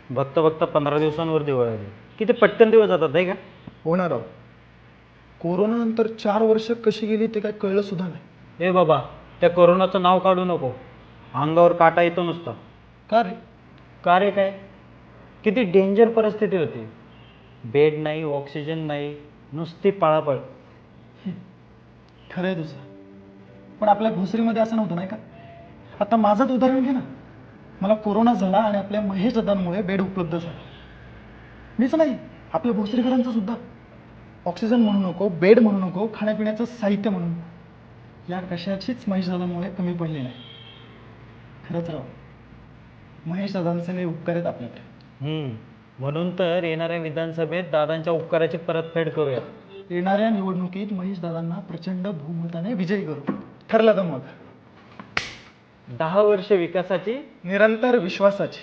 बघता बघता 15 दिवसांवर दिवाळी आली. किती पटकन दिवस जातात नाही का? होणार राव. कोरोना नंतर 4 वर्ष कशी गेली ते काय कळलं सुद्धा नाही. ए बाबा, त्या कोरोनाचं नाव काढू नको. अंगावर काटा येतो नुसता. का रे? का रे काय? किती डेंजर परिस्थिती होती. बेड नाही, ऑक्सिजन नाही, नुसती पळापळ. खरं आहे तुझं. पण आपल्या भोसरीमध्ये असं नव्हतं नाही का? आता माझंच उदाहरण घे ना. मला कोरोना झाला आणि आपल्या महेश दादांमुळे बेड उपलब्ध झाला. मीच नाही, आपल्या भोसरीकरांचं सुद्धा. ऑक्सिजन म्हणू नको, बेड म्हणू नको, खाण्यापिण्याचं साहित्य म्हणू नको, या कशाचीच महेश दादांमुळे कमी पडली नाही. खरंच राव, महेश दादांचे लय उपकार आहेत आपल्याकडे. म्हणून तर येणाऱ्या विधानसभेत दादांच्या उपकाराची परतफेड करूया. येणाऱ्या निवडणुकीत महेश दादांना प्रचंड बहुमताने विजयी करू. ठरलं तर मग. 10 वर्ष विकासाची निरंतर विश्वासाची.